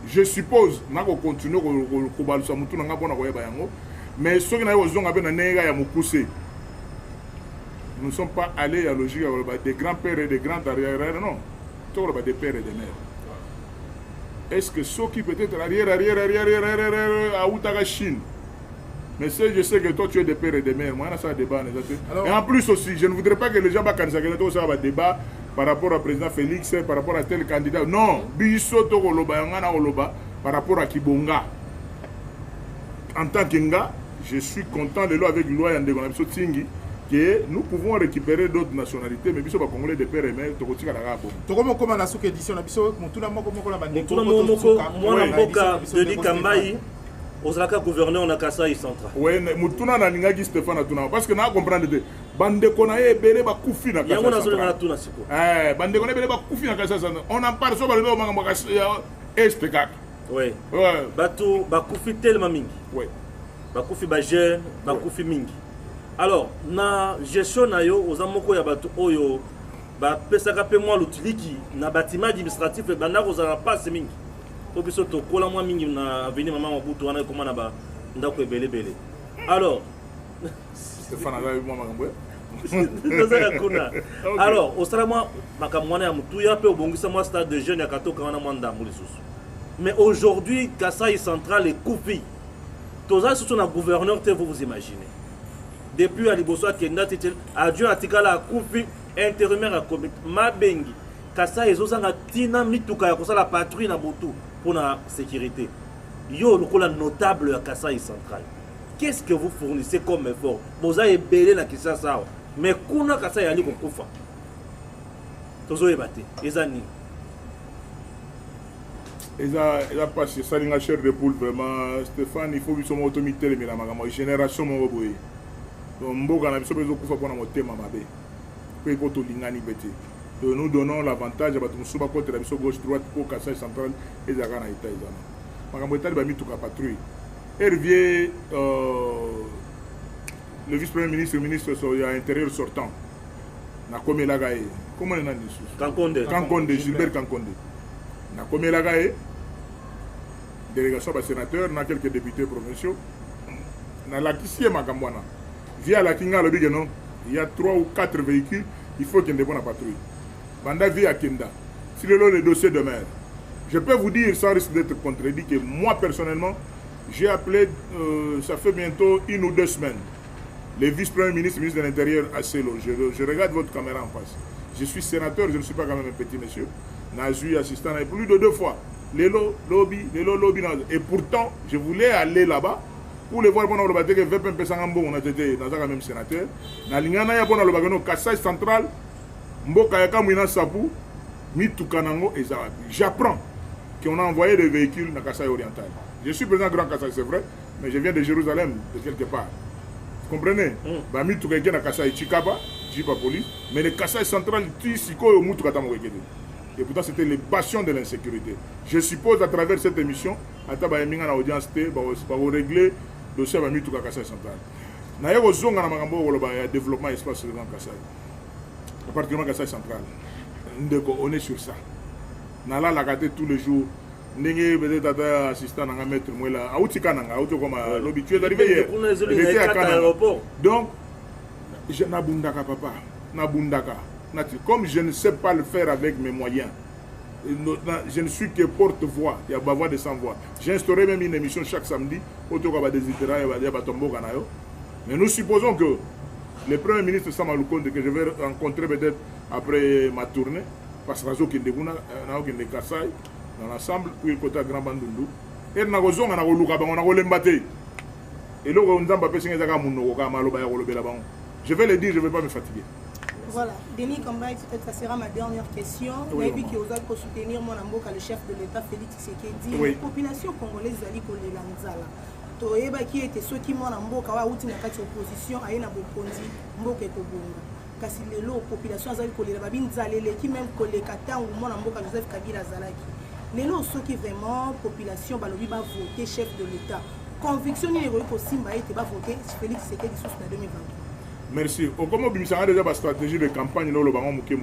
je suppose nako continue kobalusa mutu na nga mpona koyeba yango mais soki na ye kozonga mpe na ndenge ya mokuse nous ne sommes pas allés à logique des grands-pères et des grands-arrières non tokoloba des pères et des mères est-ce que soki peut-être arrière autaka Chine mais je sais que toi tu es des pères et des mères moi ça débat et en plus aussi je ne voudrais pas que les gens bakanisa que ça va débat par rapport au président Félix par rapport à tel candidat non biso tokoloba yangana koloba par rapport à Kibonga en tant qu'Inga je suis content de l'eau avec loi Yandego na biso tingi que nous pouvons récupérer d'autres nationalités mais biso ba congolais de père et mère tokotika la rabo tokomo koma na suka édition na biso mutuna moko la bande mutuna moko mwana mboka Denis Kambai ozalaka gouverneur na Kasai central ouais mutuna na lingaki Stéphane atuna parce que na comprendre te bande kona ebele ba kufi na Kasai yango na zolo na tuna siko bande kona ebele ba kufi na Kasai central on en parle so ba lelo manga mboka est kaka ouais bato ba kufi tellement mingi ouais ba kufi ba jeune ba kufi mingi. Alors, na gestion na yo oza moko ya bato oyo ba pesaka pe moi l'utiliki na bâtiment administratif e banda kozala passe mingi. To biso to kola moi mingi na avenue Mama Mobutu wana komana ba ndako ebele. Alors, Stéphane ala moi makambo. Alors, osala moi makambo wana ya mutuya pe obongisa moi stade de jeunes ya katoka wana mwanda mulisusu. Mais aujourd'hui, Kasai central est coupé. Toza surtout na gouverneur te vous imaginez. Depuis à Liboso Kenda Titel, adjoint à Tikala Koufi, intérimaire à Komit, Mabengi, Kassa et Zosanga Tina Mituka, comme ça la patrouille na Botu pour la sécurité. Yo, le rôle notable à Kassa et central. Qu'est-ce que vous fournissez comme effort? Vous avez belé la Kissa ça, mais Kuna Kassa et Ali Koufa. Tozo ebate, Ezani. Eza passé, ça l'inga cher de poule vraiment, Stéphane, il faut que son automité, mais la génération mon boy. Mboka na biso bezo kufa pona motema mabe pe poto lingani beti nous donnons l'avantage à bato musuba côté la biso gauche droite pour Kasai central et zaka na ita izana makambo etali ba mituka patrouille Hervier le vice-premier ministre de l'intérieur sortant na komela gae comment on a dit Kankonde Gilbert Kankonde na komela gae délégation ba sénateur na quelques députés provinciaux na la kisie makambo na via la Kinga le big non, il y a 3 ou 4 véhicules, il faut qu'il y ait une patrouille. Banda via Kenda. Si le dossier de maire, je peux vous dire sans risque d'être contredit que moi personnellement, j'ai appelé, ça fait bientôt 1 ou 2 semaines, le vice-premier ministre, ministre de l'Intérieur à Celo. Je regarde votre caméra en face. Je suis sénateur, je ne suis pas quand même un petit monsieur. Nazui assistant, et plus de 2 fois. Lelo lobby. Et pourtant, je voulais aller là-bas. Pour les voir, on a dit que VPMP Sangambo, on a été dans un même sénateur. Dans l'Ingana, on a dit que Kasai central, Mboka Yaka Mouina Sapou, Mitukanango et Zarabi. J'apprends qu'on a envoyé des véhicules dans Kasai oriental. Je suis président de Grand Kasai, c'est vrai, mais je viens de Jérusalem, de quelque part. Vous comprenez? Mituka Yaka Kasai Chikaba, Jiba Police, mais le Kasai central, Tissiko et Mutukatamo. Et pourtant, c'était les passions de l'insécurité. Je suppose, à travers cette émission, à Tabayeminga, l'audience, pour régler le dossier de Mituka Kasai central. Il y a un développement espace sur le Grand Kasai. Le département Kasai central. On est sur ça. On a la gâté tous les jours. On est assistant à un maître. Tu es arrivé hier. Donc, je n'abundaka papa. N'abundaka. Comme je ne sais pas le faire avec mes moyens, je ne suis que porte-voix, il y a ma voix de sans-voix. J'ai instauré même une émission chaque samedi, autour de des Mais nous supposons que le Premier ministre Samalou Konde, que je vais rencontrer peut-être après ma tournée, parce que Razo Kendeguna, Naokende Kassai, dans l'ensemble, pour le côté Grand Bandundu, et nous avons un Luka, on a l'embaté. Et là, on a je vais le dire, je ne vais pas me fatiguer. Voilà, Denis Kambaï, peut-être ça sera ma dernière question. Oui, vu qu'il a pour soutenir mon amour, le chef de l'État, Félix Tshisekedi, la population congolaise a dit qu'on est l'Anzala. Toyeba qui était ceux qui m'ont emboka wa uti na kati opposition ayena bokonzi mboka ekobonga kasi lelo population azali kolela babinzalele qui même koleka tangu mona mboka Joseph Kabila zalaki lelo ceux qui vraiment population balobi ba voter chef de l'État conviction ni ero ko simba ete ba voter Félix Tshisekedi sous na 2023. Merci. Au comment bimisanga déjà ba stratégie de campagne no lo bango muke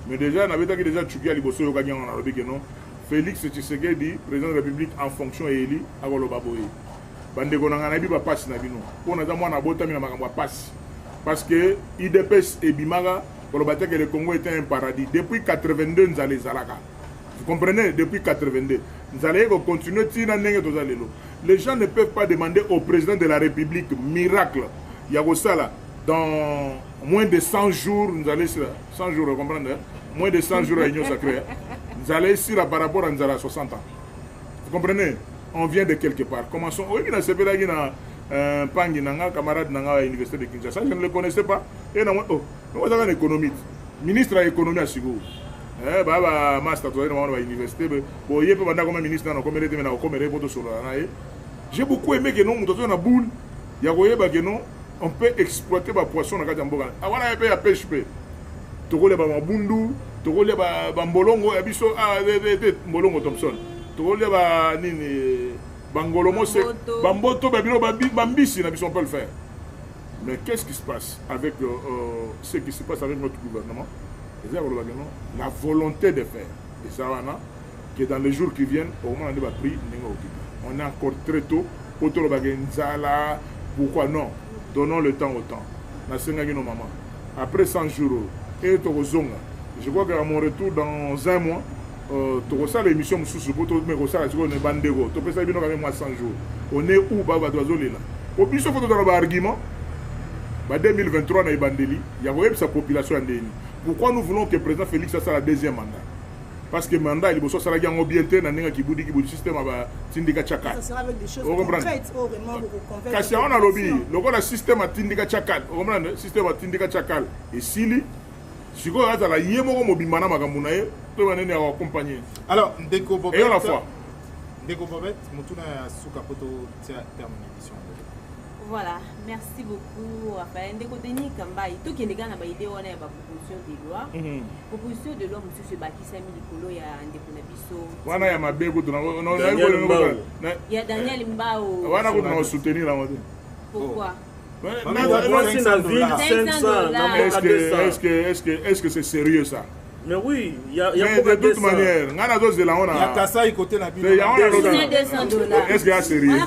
mais déjà na betaki déjà tchukia liboso yo kanya na lobi que non Félix Tshisekedi président de la République en fonction élu agolo baboye bandeko na ngana biba passe na bino pona za mwana botami na makambo passe parce que IDPS et Bimaga pour le que le Congo était un paradis depuis 82 nous allons zalaka vous comprenez depuis 82 nous allons continuer tina ndenge to zalelo les gens ne peuvent pas demander au président de la République miracle Yagosala dans moins de 100 jours nous allons 100 jours vous comprenez moins de 100 jours à l'Union sacrée nous allons ici là par rapport à nous allons 60 ans vous comprenez. On vient de quelque part. Commençons. Oui, il y a un pangi nanga camarade nanga à l'université de Kinshasa. Je ne le connaissais pas. Et non, oh, nous avons un économiste, ministre de l'économie à Sigo. Baba master toi à l'université. Bon, il peut pas comme ministre dans comme était maintenant comme reporter sur la. J'ai beaucoup aimé que nous nous na boule. Il y a que non, on peut exploiter ba poisson dans Kajamboga. Avant la paix à pêche pe. Tokole ba mbundu, tokole ba mbolongo ya biso mbolongo Thompson. Bangolomo c'est Bamboto Bambisi, on peut le faire. Mais qu'est-ce qui se passe avec ce qui se passe avec notre gouvernement? La volonté de faire. Et ça va, que dans les jours qui viennent, au moment où on a pris, on est encore très tôt. Pourquoi non? Donnons le temps au temps. Après 100 jours, et je crois qu'à mon retour dans un mois, tu reçois l'émission sous pour tout mais reçois tu connais bandego tu peux ça bien quand même 100 jours on est où baba doiseau là au plus faut dans argument ba 2023 na bandeli il y a sa population andeni pourquoi nous voulons que le président Félix fasse la deuxième mandat parce que mandat il bosso sala gango bienté na ninga kibudi système ba tindika chakal ça sera avec des choses concrètes au vraiment pour convaincre kasi on a lobby le système tindika chakal vous comprenez système tindika chakal et sili siko ata la yemo mobimana makambo na ye to banene ya accompagner alors Ndeko Bobet et à la fois Ndeko Bobet mutuna suka poto termine l'émission. Voilà, merci beaucoup Raphaël Ndeko Denis Kambaï to ki ndeka na ba idée wana ya ba proposition de loi proposition de loi monsieur Bakisa Milikolo ya Ndeko na biso wana ya mabeko to na ya Daniel Mbao wana ko na soutenir la mode pourquoi est-ce que c'est sérieux ça? Mais oui, il y a de toute manière, on a dos de la on a. Il y a Kassai côté la ville. Est-ce qu'il y a sérieux?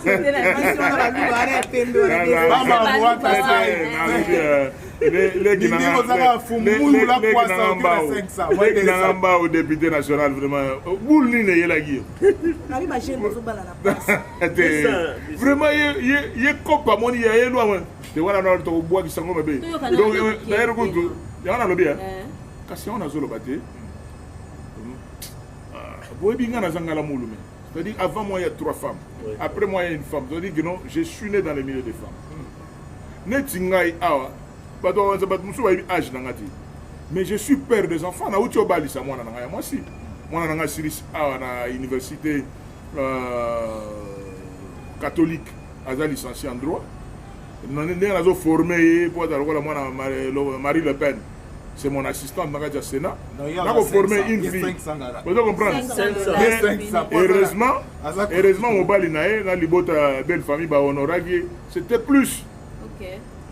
Les Ginamba au député national vraiment. Boule ni la guille. Vraiment, il est comme pas mon il est loin. De voilà dans le bois qui s'en va bébé. Donc d'ailleurs il y a un lobby. Kasi on a zolo baté. C'est-à-dire avant moi il y a 3 femmes. Après moi il y a une femme. C'est-à-dire que non, je suis né dans le milieu des femmes. Netingai awa. Mais je suis père des enfants. Na uti obali sa moi na moi si. Moi na siris awa na université catholique à licencié en droit. Nous avons formé pour Marie Le Pen. C'est mon assistante dans le Sénat. Nous avons formé une fille. Vous comprenez? Heureusement, au Balinae, dans les belle famille, c'était plus.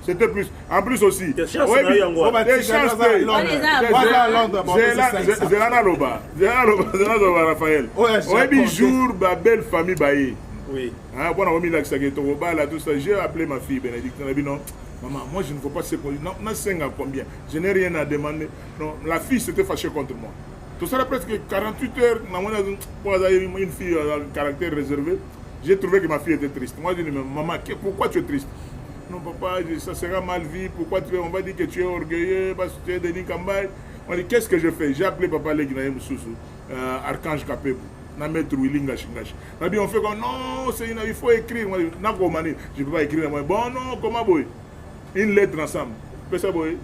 C'était plus. En plus aussi. Des chances. Raphaël. Oui, jour, belle famille. Oui. J'ai appelé ma fille Bénédicte. Maman, moi je ne veux pas se conduire. Non, c'est combien? Je n'ai rien à demander. Non, la fille s'était fâchée contre moi. Tout ça, presque 48 heures, pour une fille à caractère réservé, j'ai trouvé que ma fille était triste. Moi, je dis, maman, pourquoi tu es triste? non papa, ça sera mal vu, pourquoi on va dire que tu es orgueilleux, parce que tu es Denis Kambaye. On dit, qu'est-ce que je fais? J'ai appelé papa Leginaye Moussoussou, Archange Kapebou, na maître Willy Ngashi. On dit, on fait comme, non, il faut écrire. Je ne peux pas écrire. Bon, non, comment boy? Une lettre ensemble.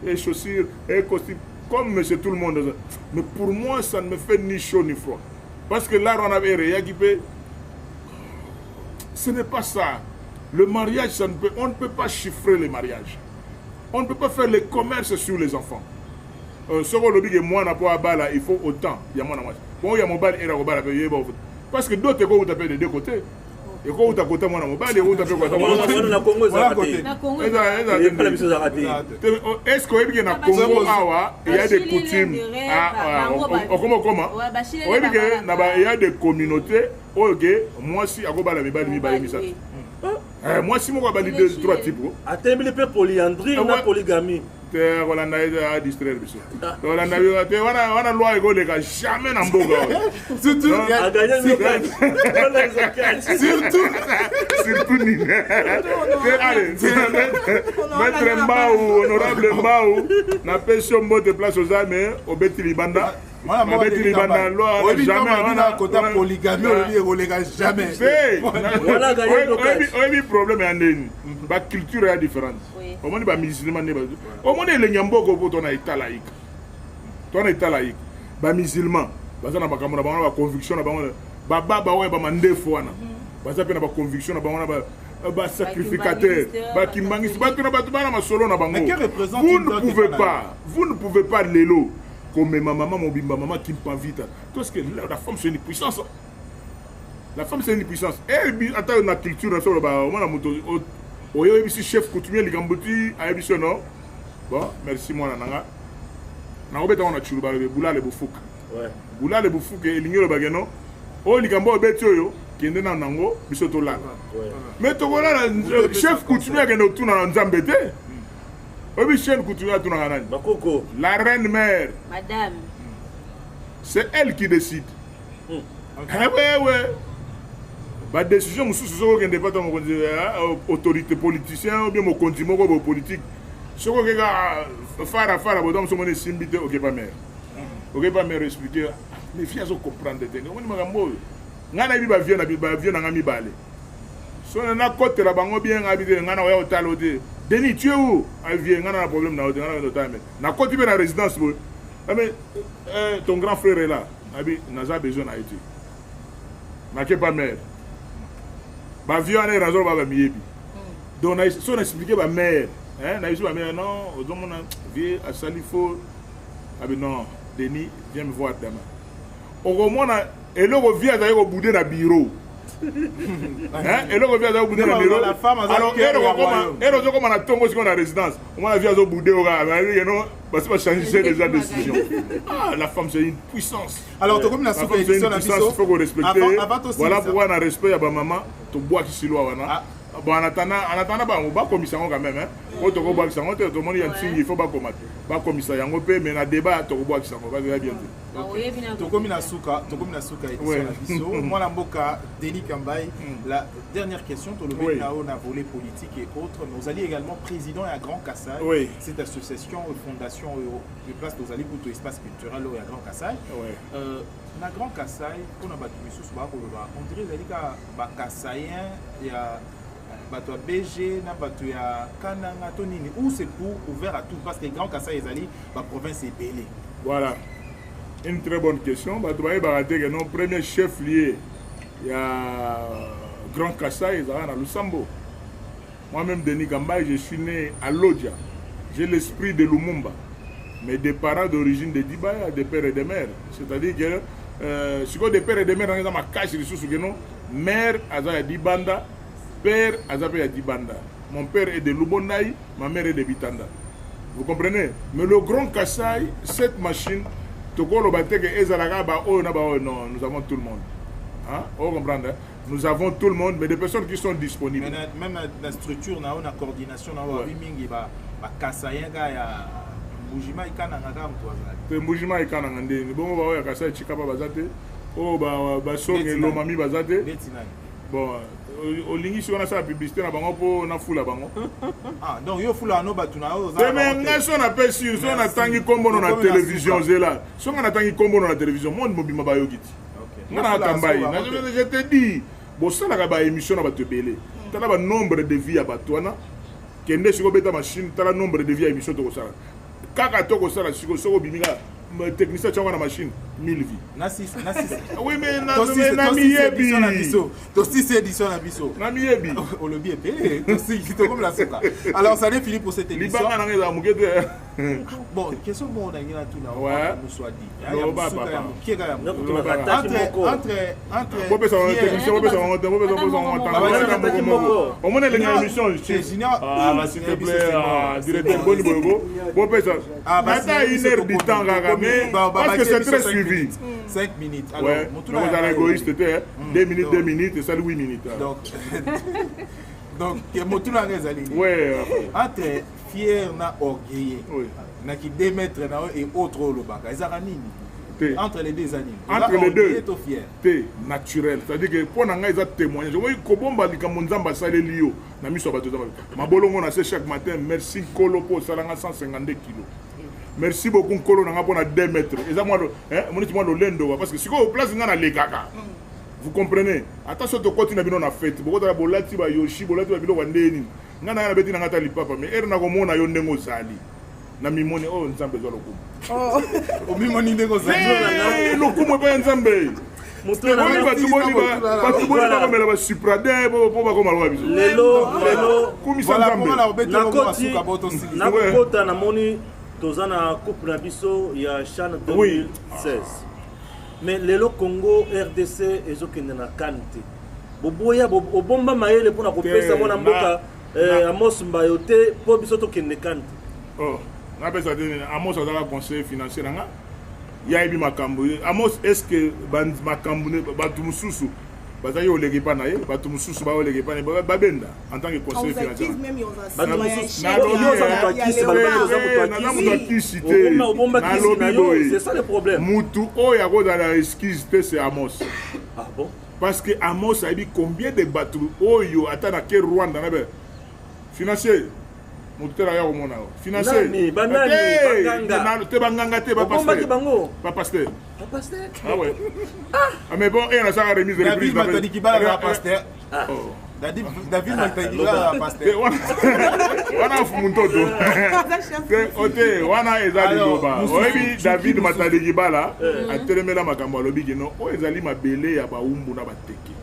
Et chaussures, et costumes, comme monsieur tout le monde. Mais pour moi, ça ne me fait ni chaud ni froid. Parce que là, on avait réagi. Ce n'est pas ça. Le mariage, on ne peut pas chiffrer les mariages. On ne peut pas faire le commerce sur les enfants. Il faut autant. Bon, il y a mon bal et la bal. Parce que d'autres écoles vous appellent de deux côtés. Et quand vous avez mon bal, vous avez est-ce qu'il y a Congo, il y a des coutumes. Il y a des communautés. Moi, si moi, si je vais dire 3 types. Attendez, peu polyandrie ou polygamie. On a distraire. On a loi jamais dans surtout maître Mbao, honorable Mbao, n'a pas sur mot de place aux armes au Beti Libanda. Jamais polygamie, jamais. Voilà, le problème est la culture est différente. Au moins, les musulmans, au moins, les Nyamboko pour ton état laïque. Ton état laïque. Les musulmans, ils ont une conviction, ils ont une conviction, sacrificateur. Vous ne pouvez pas l'élo. Comme ma maman, mon bimba, maman qui me pas vite. Parce que la femme, c'est une puissance. La femme, c'est une puissance. Et attends, la culture, on a un chef coutumier, les Gambouti, à Ebisson, non? Bon, merci, moi, Nanga. On a tué le boula, le boufouk. Boula, le boufouk, et l'igno, le bagano. Oh, les Gambo, Betio, qui est dans Nango, Bissotola. Mais tu vois, le chef coutumier qui est autour dans Zambété. La reine mère, madame, c'est elle qui décide. La décision, c'est que pas autorité politicienne ou bien mon condiment politique. Ce que faire, ok, pas mère. Ok, pas mère, expliquer. Les filles ont comprendre. On a vu si on a côté la banque bien habité, on a au talodé. Denis, tu es où? On a un problème dans le temps. On a côté la résidence. Mais ton grand frère est là. On a besoin d'Haïti. On n'a pas mère. Ma vie en est raison de ma mère. Donc, si on a expliqué ma mère, on a dit ma mère, non, on a vu à Salifo. Non, Denis, viens me voir demain. Au moins, et là, on vient d'aller au bout de la bureau. Et là, on vient au bout de la bureau. Alors, et comme on a tombé sur la résidence, on a vu au bout de parce que ça change déjà de décision. La femme, c'est une puissance. Alors, comme la femme, c'est une puissance, il faut respecter. Voilà pourquoi on a respect à ma maman, tu bois qui s'y loin. Bon, en attendant, on va commissaire quand même. Quand on va commissaire, tout le monde y a un signe, il faut pas commettre. Pas commissaire, on peut, mais dans le débat, on va commissaire, on va bien dire. Moi, la Mboka, Denis Kambaye, la dernière question, tu le a volé politique et autres. Nous allions également président à Grand Kassai, cette association, fondation de place aux alliés pour l'espace culturel à Grand Kassai. Na Grand Kassai, on a battu on dirait que Kassaïen, il y a bateau à BG, na bateau à Kananga, Tonini, où c'est pour ouvert à tout parce que Grand Kassai est allé, la province est belle. Voilà, une très bonne question. Notre premier chef lié, il y a Grand Kassai, il y a Lusambo. Moi-même, Denis Kambaye, je suis né à Lodja. J'ai l'esprit de Lumumba, mais des parents d'origine de Dibaya, des pères et des mères. C'est-à-dire que si des pères et des mères, on a caché les sous mère, à Dibanda. Père Azapé Dibanda. Mon père est de Lubonai, ma mère est de Bitanda. Vous comprenez? Mais le Grand Kassai, cette machine, nous avons tout le monde. Hein? Vous comprenez? Nous avons tout le monde, mais des personnes qui sont disponibles. Même la structure, on a une coordination, on a un Kassaïen, Mbujima Ikananga. Mbujima Ikananga, bon, Kassai Chikapa Bazate, oh, Basong et Lomami Bazate. Bon, olingi si on a ça publicité na bango po na fula bango. Ah donc yo fula no batuna o za. Mais ngaso na pe sur so na tangi kombo na télévision zela. So na tangi kombo na télévision monde mobima ba yokiti. Ngana kambai. Je te dis bo sala ka ba émission na bato belé. Tala ba nombre de vie ya batwana. Kende siko beta machine tala nombre de vie ya émission to ko sala. Kaka to ko sala siko so biminga technicien tu as une machine 1000 vies. Nassis. Oui mais na miyebi. Tosti c'est édition na biso. Na miyebi. On le bien payé. Tosti qui comme la soka. Alors ça n'est fini pour cette édition. Bon, question bon on a gina tout là. Ouais. Nous soit dit. Non papa. Entre Bobe ça technicien bobe ça on monte les émissions. Ah s'il te plaît directeur Boni Bogo. Bobe ça. Ah bah c'est 1 heure du temps mais parce que c'est très suivi. 5 minutes. Alors, donc vous allez égoïste, 2 minutes et ça 8 minutes. Donc, Motula Rezali. Ouais. Entre fier na orgueilleux, na qui démettre et autres au Lobaka. Entre les deux animaux. Entre les deux. T'es naturel. C'est-à-dire que pour nous, ils ont témoigné. Je vois que Kobomba dit que Monzamba salé Lio. Na mis sur bateau. Ma bolongo na chaque matin. Merci Kolopo salanga 152 kilos. Merci beaucoup Kolo na ngapona 2 mètres. Et ça moi le lendo parce que si ko place ngana le kaka. Vous comprenez? Attention to continue bino na fête. Boko ta bolati ba yoshi bolati ba biloko ndeni. Ngana na beti na ngata lipapa mais erna ko mona yo ndengo zali. Na mimoni nzambe zo lokumu. O mimoni ndengo zali. Lokumu ba nzambe. Moto na ba kamela ba suprade po ba ko malwa biso. Lelo kumisa nzambe. Na kota na moni tozana coupe na biso ya CHAN 2016. Mais lelo Congo RDC ezokende na kante. Boboya obomba mayele pona kopesa mona mboka Amos Mbayote po biso to kende kante. Oh, na pesa de Amos azala conseiller financier nga. Ya ibi makambo. Amos est-ce que makambo ne batu mususu bazali olegi pa na ye batu mususu ba olegi pa na babenda en tant que conseiller financier. Batu mususu c'est ça le problème. Mutu oya ko dans la esquisse c'est Amos. Ah bon? Parce que Amos a dit combien de bateaux oyo atana ke Rwanda na be financier mutera ya omona financier banganga te banganga te ba pasteur ah ouais ah mais bon et on a ça remise de David Matadi qui va la pasteur David Matadi la pasteur wana fumuntoto ote wana ezali loba oyebi David Matadi qui bala atelemela makambo alobi kino o ezali mabele ya baumbu na bateki.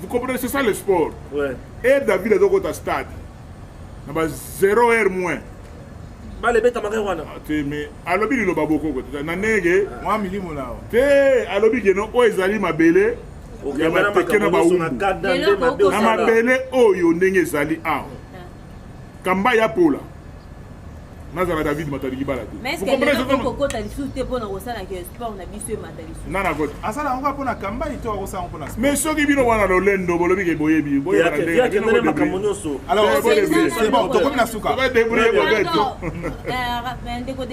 Vous comprenez, c'est ça le sport. Ouais. Et David est au stade. Il y a 0 heure moins. Bale beta makawana. Mais alobi li loba boko ko. Na nege. Moi milimo na. Te alobi kino o ezali mabele. Ya bateki na baumbu. Na mabele oyo ndenge ezali a. Kamba ya pola. Nazara David Matadi bala. Mais est-ce que les gens qui sont pour nous ça que sport na biso Matadi. Nana got. Asala on va pour na kamba ito ko sa on pour na. Mais soki bino wana lolendo bolobi ke boyebi. Boyebi na ndenge. Alors c'est bon, to comme na suka. Va débrouiller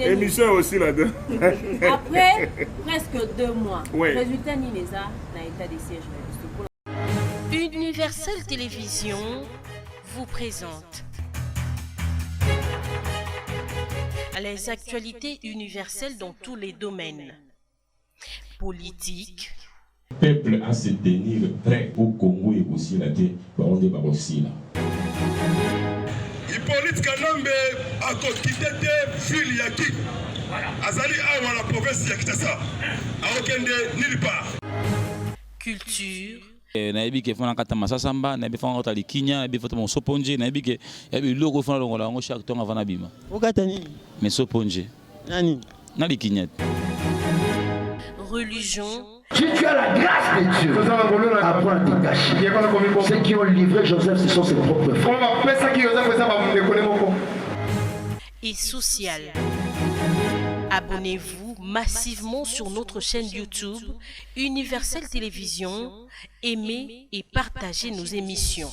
émission aussi là-dedans. Après presque 2 mois. Ouais. Résultat Nineza na état de siège. Universel Télévision vous présente les actualités universelles dans tous les domaines. Politique. Le peuple à se tenir prêt au Congo et aussi la terre, on est aussi là. Hippolyte Kanambe a quitté ville Yaki. Azali a la province Yakitasa. A aucun nulle part. Culture. nayebi ke fona kata masasa mba nayebi fona kota likinya nayebi fota mo soponje nayebi ke yabi loko fona longola ngo chaque temps avant abima okata nini mais soponje nani na likinya religion. Si tu as la grâce de Dieu, apprends à te cacher. Ceux qui ont livré Joseph, ce sont ses propres frères. Et social. Abonnez-vous massivement sur notre chaîne YouTube Universel Télévision. Aimez et partagez nos émissions.